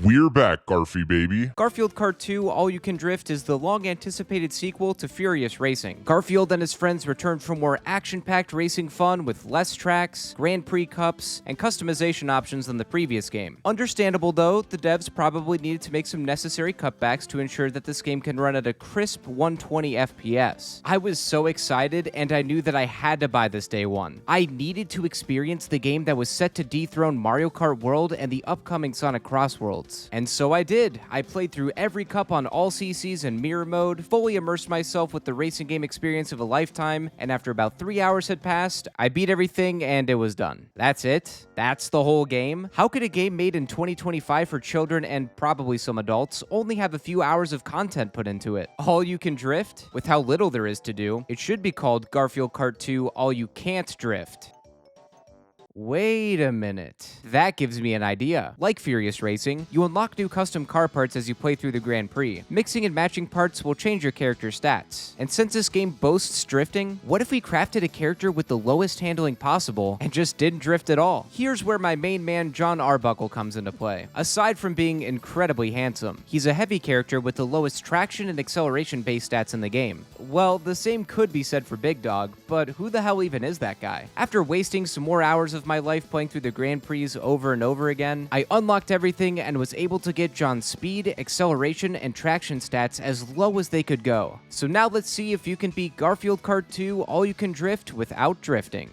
We're back, Garfy baby. Garfield Kart 2 All You Can Drift is the long-anticipated sequel to Furious Racing. Garfield and his friends return for more action-packed racing fun with less tracks, Grand Prix cups, and customization options than the previous game. Understandable though, the devs probably needed to make some necessary cutbacks to ensure that this game can run at a crisp 120 FPS. I was so excited, and I knew that I had to buy this day one. I needed to experience the game that was set to dethrone Mario Kart World and the upcoming Sonic Cross Worlds. And so I did. I played through every cup on all CCs in mirror mode, fully immersed myself with the racing game experience of a lifetime, and after about 3 hours had passed, I beat everything and it was done. That's it? That's the whole game? How could a game made in 2025 for children and probably some adults only have a few hours of content put into it? All You Can Drift? With how little there is to do, it should be called Garfield Kart 2 All You Can't Drift. Wait a minute. That gives me an idea. Like Furious Racing, you unlock new custom car parts as you play through the Grand Prix. Mixing and matching parts will change your character's stats. And since this game boasts drifting, what if we crafted a character with the lowest handling possible and just didn't drift at all? Here's where my main man John Arbuckle comes into play. Aside from being incredibly handsome, he's a heavy character with the lowest traction and acceleration base stats in the game. Well, the same could be said for Big Dog, but who the hell even is that guy? After wasting some more hours of my life playing through the Grand Prix over and over again, I unlocked everything and was able to get John's speed, acceleration, and traction stats as low as they could go. So now let's see if you can beat Garfield Kart 2 All You Can Drift without drifting.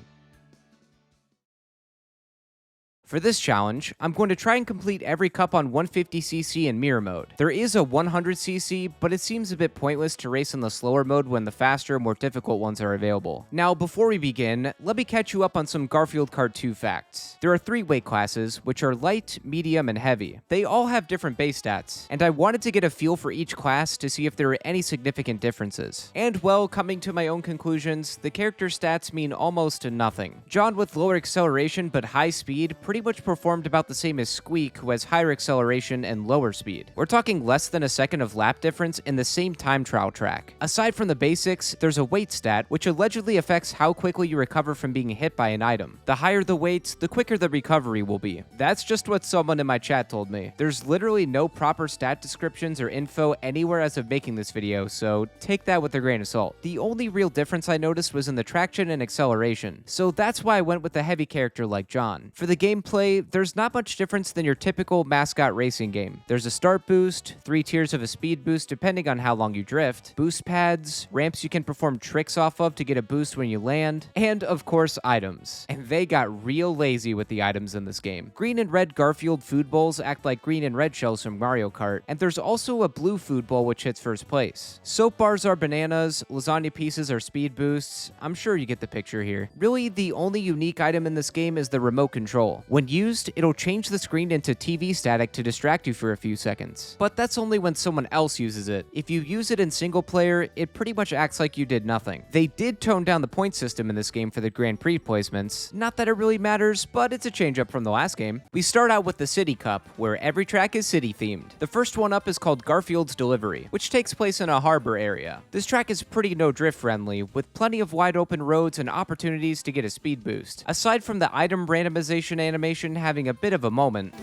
For this challenge, I'm going to try and complete every cup on 150cc in mirror mode. There is a 100cc, but it seems a bit pointless to race in the slower mode when the faster, more difficult ones are available. Now, before we begin, let me catch you up on some Garfield Kart 2 facts. There are 3 weight classes, which are light, medium, and heavy. They all have different base stats, and I wanted to get a feel for each class to see if there were any significant differences. And well, coming to my own conclusions, the character stats mean almost nothing. John with lower acceleration but high speed pretty much performed about the same as Squeak, who has higher acceleration and lower speed. We're talking less than a second of lap difference in the same time trial track. Aside from the basics, there's a weight stat, which allegedly affects how quickly you recover from being hit by an item. The higher the weight, the quicker the recovery will be. That's just what someone in my chat told me. There's literally no proper stat descriptions or info anywhere as of making this video, so take that with a grain of salt. The only real difference I noticed was in the traction and acceleration, so that's why I went with a heavy character like John. For the gameplay, there's not much difference than your typical mascot racing game. There's a start boost, 3 tiers of a speed boost depending on how long you drift, boost pads, ramps you can perform tricks off of to get a boost when you land, and of course items. And they got real lazy with the items in this game. Green and red Garfield food bowls act like green and red shells from Mario Kart, and there's also a blue food bowl which hits first place. Soap bars are bananas, lasagna pieces are speed boosts. I'm sure you get the picture here. Really, the only unique item in this game is the remote control. When used, it'll change the screen into TV static to distract you for a few seconds. But that's only when someone else uses it. If you use it in single player, it pretty much acts like you did nothing. They did tone down the point system in this game for the Grand Prix placements. Not that it really matters, but it's a change up from the last game. We start out with the City Cup, where every track is city themed. The first one up is called Garfield's Delivery, which takes place in a harbor area. This track is pretty no drift friendly, with plenty of wide open roads and opportunities to get a speed boost. Aside from the item randomization animation having a bit of a moment,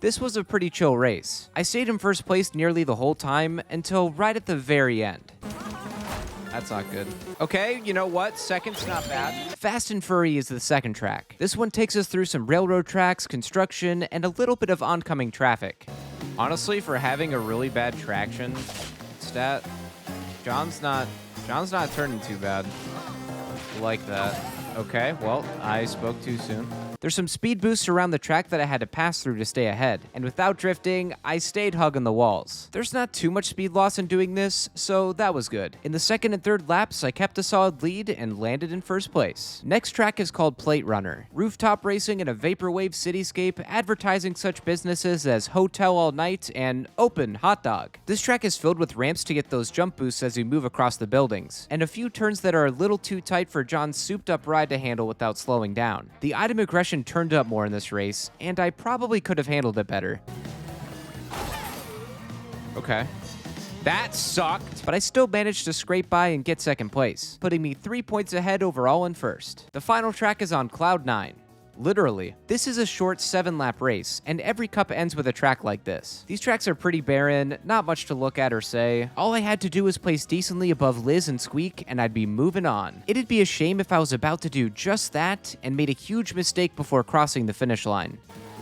this was a pretty chill race. I stayed in first place nearly the whole time until right at the very end. That's not good. Okay, you know what? Second's not bad. Fast and Furry is the second track. This one takes us through some railroad tracks, construction, and a little bit of oncoming traffic. Honestly, for having a really bad traction stat, John's not turning too bad. Like that. Okay, well, I spoke too soon. There's some speed boosts around the track that I had to pass through to stay ahead, and without drifting, I stayed hugging the walls. There's not too much speed loss in doing this, so that was good. In the second and third laps, I kept a solid lead and landed in first place. Next track is called Plate Runner. Rooftop racing in a vaporwave cityscape, advertising such businesses as Hotel All Night and Open Hot Dog. This track is filled with ramps to get those jump boosts as you move across the buildings, and a few turns that are a little too tight for John's souped-up ride to handle without slowing down. The item aggression turned up more in this race, and I probably could have handled it better. Okay. That sucked, but I still managed to scrape by and get second place, putting me 3 points ahead overall in first. The final track is on Cloud 9. Literally. This is a short 7-lap race, and every cup ends with a track like this. These tracks are pretty barren, not much to look at or say. All I had to do was place decently above Liz and Squeak, and I'd be moving on. It'd be a shame if I was about to do just that and made a huge mistake before crossing the finish line.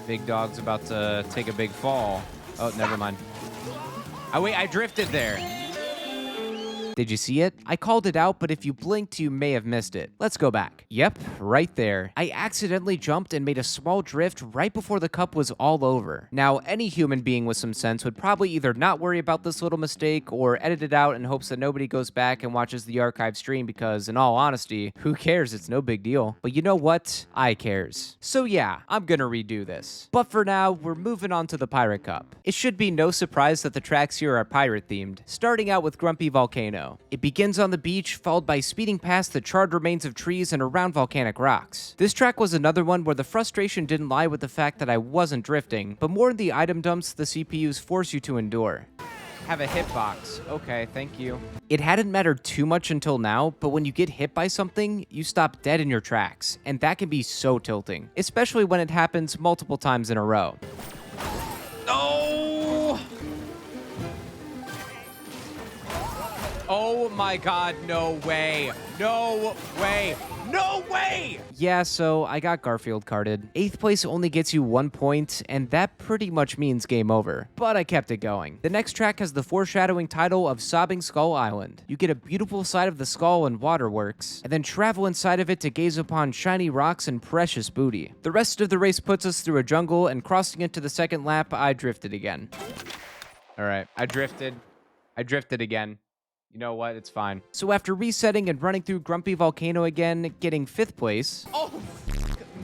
Big dog's about to take a big fall. Oh, never mind. Oh, wait, I drifted there. Did you see it? I called it out, but if you blinked, you may have missed it. Let's go back. Yep, right there. I accidentally jumped and made a small drift right before the cup was all over. Now, any human being with some sense would probably either not worry about this little mistake or edit it out in hopes that nobody goes back and watches the archive stream because, in all honesty, who cares? It's no big deal. But you know what? I cares. So yeah, I'm gonna redo this. But for now, we're moving on to the Pirate Cup. It should be no surprise that the tracks here are pirate themed, starting out with Grumpy Volcano. It begins on the beach, followed by speeding past the charred remains of trees and around volcanic rocks. This track was another one where the frustration didn't lie with the fact that I wasn't drifting, but more in the item dumps the CPUs force you to endure. Have a hitbox. Okay, thank you. It hadn't mattered too much until now, but when you get hit by something, you stop dead in your tracks, and that can be so tilting, especially when it happens multiple times in a row. Oh my god, no way. No way. No way! Yeah, so I got Garfield Karted. 8th place only gets you 1 point, and that pretty much means game over. But I kept it going. The next track has the foreshadowing title of Sobbing Skull Island. You get a beautiful sight of the skull and waterworks, and then travel inside of it to gaze upon shiny rocks and precious booty. The rest of the race puts us through a jungle, and crossing into the second lap, I drifted again. Alright, I drifted again. You know what? It's fine. So after resetting and running through Grumpy Volcano again, getting 5th place... Oh,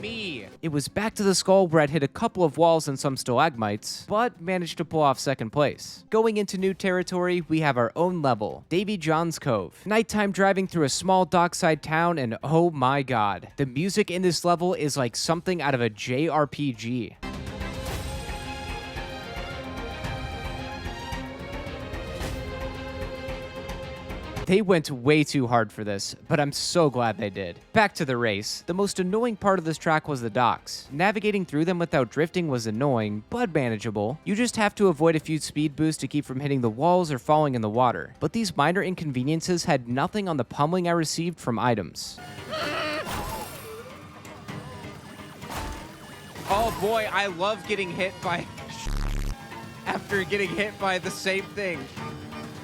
me! It was back to the skull where I'd hit a couple of walls and some stalagmites, but managed to pull off 2nd place. Going into new territory, we have our own level, Davy John's Cove. Nighttime driving through a small dockside town, and oh my god. The music in this level is like something out of a JRPG. They went way too hard for this, but I'm so glad they did. Back to the race. The most annoying part of this track was the docks. Navigating through them without drifting was annoying, but manageable. You just have to avoid a few speed boosts to keep from hitting the walls or falling in the water. But these minor inconveniences had nothing on the pummeling I received from items. Oh boy, I love getting hit by... after getting hit by the same thing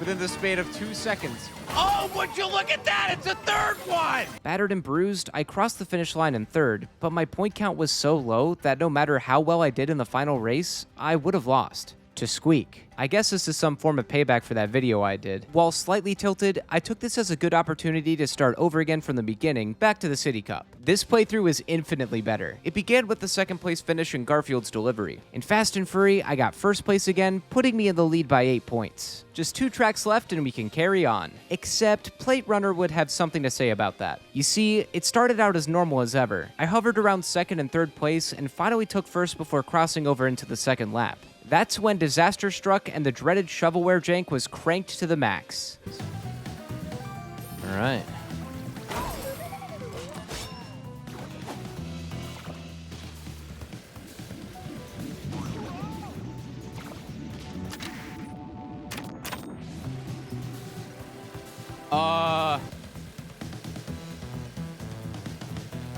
within the span of 2 seconds. Oh, would you look at that? It's a 3rd one! Battered and bruised, I crossed the finish line in 3rd, but my point count was so low that no matter how well I did in the final race, I would have lost. To Squeak. I guess this is some form of payback for that video I did. While slightly tilted, I took this as a good opportunity to start over again from the beginning, back to the City Cup. This playthrough is infinitely better. It began with the 2nd place finish in Garfield's delivery. In Fast and Furry, I got 1st place again, putting me in the lead by 8 points. Just 2 tracks left and we can carry on. Except Plate Runner would have something to say about that. You see, it started out as normal as ever. I hovered around 2nd and 3rd place and finally took 1st before crossing over into the 2nd lap. That's when disaster struck and the dreaded shovelware jank was cranked to the max. All right.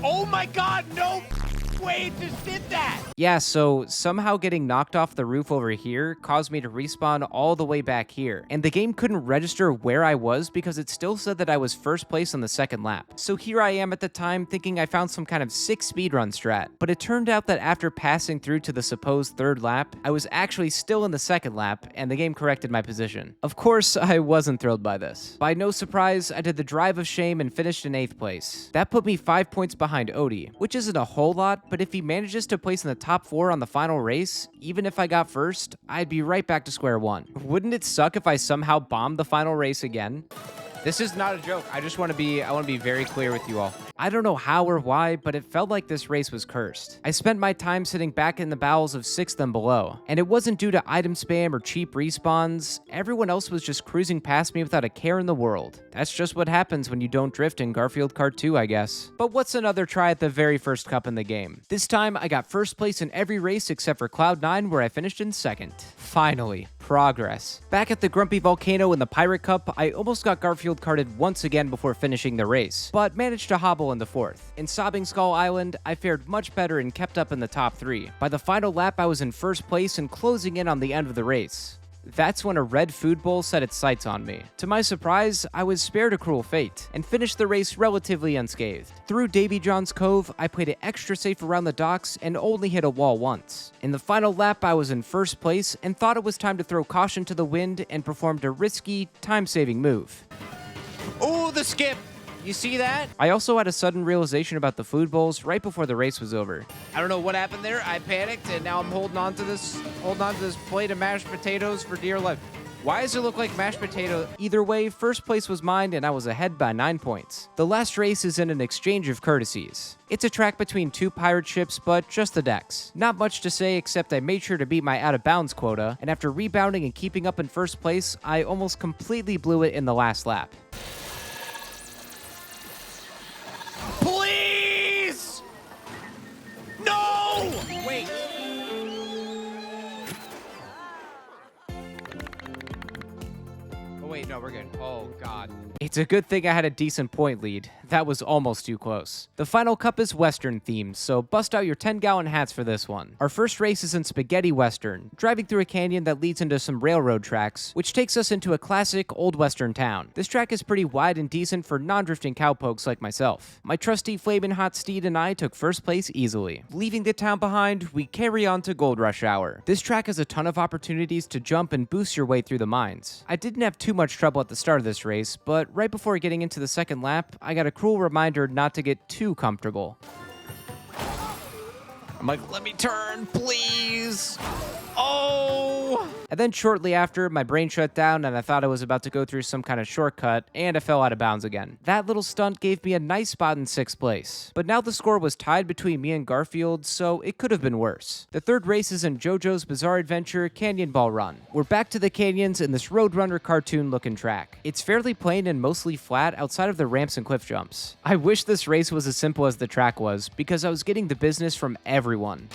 Oh my god, no way it just did that! Yeah, so somehow getting knocked off the roof over here caused me to respawn all the way back here, and the game couldn't register where I was because it still said that I was 1st place on the 2nd lap. So here I am at the time thinking I found some kind of sick speedrun strat, but it turned out that after passing through to the supposed 3rd lap, I was actually still in the 2nd lap, and the game corrected my position. Of course, I wasn't thrilled by this. By no surprise, I did the drive of shame and finished in 8th place. That put me 5 points behind Odie, which isn't a whole lot, but if he manages to place in the top 4 on the final race, even if I got 1st, I'd be right back to square one. Wouldn't it suck if I somehow bombed the final race again? This is not a joke. I want to be very clear with you all. I don't know how or why, but it felt like this race was cursed. I spent my time sitting back in the bowels of 6th and below, and it wasn't due to item spam or cheap respawns. Everyone else was just cruising past me without a care in the world. That's just what happens when you don't drift in Garfield Kart 2, I guess. But what's another try at the very first cup in the game? This time, I got first place in every race except for Cloud9, where I finished in 2nd. Finally, progress. Back at the Grumpy Volcano in the Pirate Cup, I almost got Garfield Karted once again before finishing the race, but managed to hobble in the 4th. In Sobbing Skull Island, I fared much better and kept up in the top 3. By the final lap, I was in first place and closing in on the end of the race. That's when a red food bowl set its sights on me. To my surprise, I was spared a cruel fate, and finished the race relatively unscathed. Through Davy John's Cove, I played it extra safe around the docks and only hit a wall once. In the final lap, I was in first place and thought it was time to throw caution to the wind and performed a risky, time-saving move. Oh, the skip! You see that? I also had a sudden realization about the food bowls right before the race was over. I don't know what happened there. I panicked, and now I'm holding on to this plate of mashed potatoes for dear life. Why does it look like mashed potato? Either way, first place was mine, and I was ahead by 9 points. The last race is in an exchange of courtesies. It's a track between 2 pirate ships, but just the decks. Not much to say, except I made sure to beat my out-of-bounds quota, and after rebounding and keeping up in first place, I almost completely blew it in the last lap. Please! No! Wait. Oh, wait, no, we're good. Oh, God. It's a good thing I had a decent point lead. That was almost too close. The final cup is Western themed, so bust out your 10-gallon hats for this one. Our first race is in Spaghetti Western, driving through a canyon that leads into some railroad tracks, which takes us into a classic old Western town. This track is pretty wide and decent for non-drifting cowpokes like myself. My trusty flaming hot steed and I took first place easily. Leaving the town behind, we carry on to Gold Rush Hour. This track has a ton of opportunities to jump and boost your way through the mines. I didn't have too much trouble at the start of this race, but right before getting into the second lap, I got a cruel reminder not to get too comfortable. I'm like, let me turn, please. Oh! And then shortly after, my brain shut down and I thought I was about to go through some kind of shortcut, and I fell out of bounds again. That little stunt gave me a nice spot in 6th place. But now the score was tied between me and Garfield, so it could have been worse. The third race is in JoJo's Bizarre Adventure Canyon Ball Run. We're back to the canyons in this Roadrunner cartoon-looking track. It's fairly plain and mostly flat outside of the ramps and cliff jumps. I wish this race was as simple as the track was, because I was getting the business from everyone.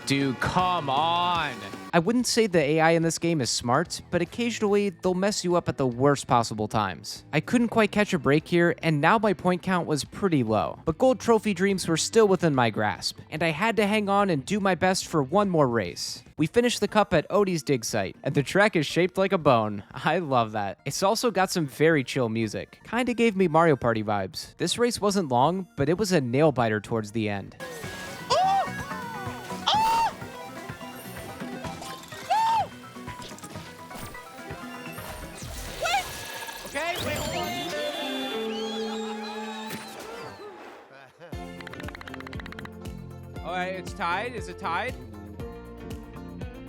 Dude, come on. I wouldn't say the AI in this game is smart, but occasionally they'll mess you up at the worst possible times. I couldn't quite catch a break here, and now my point count was pretty low. But gold trophy dreams were still within my grasp, and I had to hang on and do my best for one more race. We finished the cup at Odie's dig site, and the track is shaped like a bone. I love that. It's also got some very chill music. Kinda gave me Mario Party vibes. This race wasn't long, but it was a nail-biter towards the end. Okay, wait, hold on. All right, it's tied. Is it tied?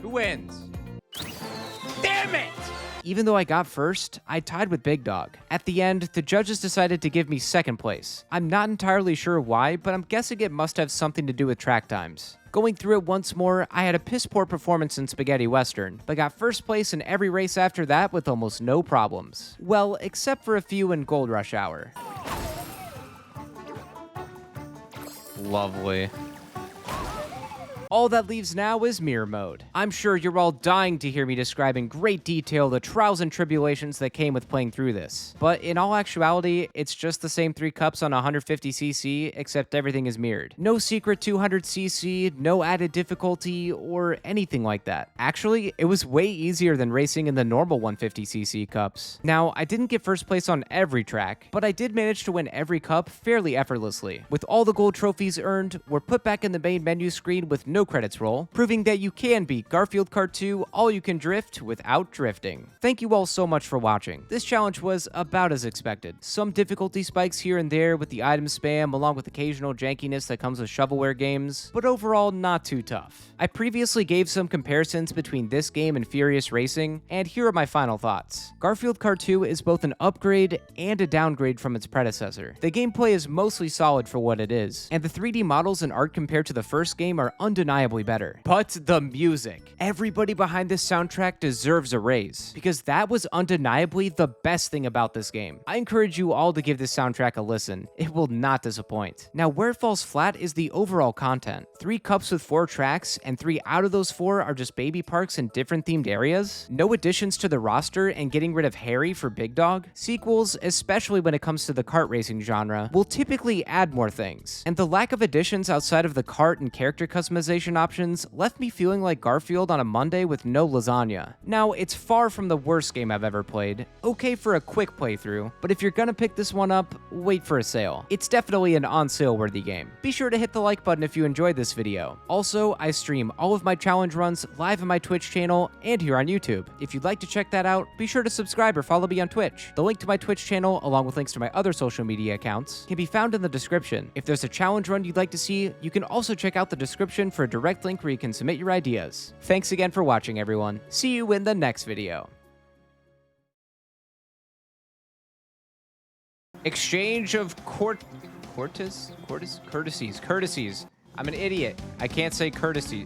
Who wins? Damn it! Even though I got first, I tied with Big Dog. At the end, the judges decided to give me 2nd place. I'm not entirely sure why, but I'm guessing it must have something to do with track times. Going through it once more, I had a piss-poor performance in Spaghetti Western, but got first place in every race after that with almost no problems. Well, except for a few in Gold Rush Hour. Lovely. All that leaves now is mirror mode. I'm sure you're all dying to hear me describe in great detail the trials and tribulations that came with playing through this. But in all actuality, it's just the same 3 cups on 150cc, except everything is mirrored. No secret 200cc, no added difficulty, or anything like that. Actually, it was way easier than racing in the normal 150cc cups. Now, I didn't get first place on every track, but I did manage to win every cup fairly effortlessly. With all the gold trophies earned, we're put back in the main menu screen with no no credits roll, proving that you can beat Garfield Kart 2 all you can drift without drifting. Thank you all so much for watching. This challenge was about as expected. Some difficulty spikes here and there with the item spam along with occasional jankiness that comes with shovelware games, but overall not too tough. I previously gave some comparisons between this game and Furious Racing, and here are my final thoughts. Garfield Kart 2 is both an upgrade and a downgrade from its predecessor. The gameplay is mostly solid for what it is, and the 3D models and art compared to the first game are undeniably better. But the music. Everybody behind this soundtrack deserves a raise, because that was undeniably the best thing about this game. I encourage you all to give this soundtrack a listen. It will not disappoint. Now, where it falls flat is the overall content. 3 cups with 4 tracks, and 3 out of those 4 are just baby parks in different themed areas. No additions to the roster, and getting rid of Harry for Big Dog. Sequels, especially when it comes to the kart racing genre, will typically add more things. And the lack of additions outside of the kart and character customization options left me feeling like Garfield on a Monday with no lasagna. Now, it's far from the worst game I've ever played. Okay for a quick playthrough, but if you're gonna pick this one up, wait for a sale. It's definitely an on-sale worthy game. Be sure to hit the like button if you enjoyed this video. Also, I stream all of my challenge runs live on my Twitch channel and here on YouTube. If you'd like to check that out, be sure to subscribe or follow me on Twitch. The link to my Twitch channel, along with links to my other social media accounts, can be found in the description. If there's a challenge run you'd like to see, you can also check out the description for a direct link where you can submit your ideas. Thanks again for watching, everyone. See you in the next video. Exchange of courtesies. I'm an idiot. I can't say courtesy.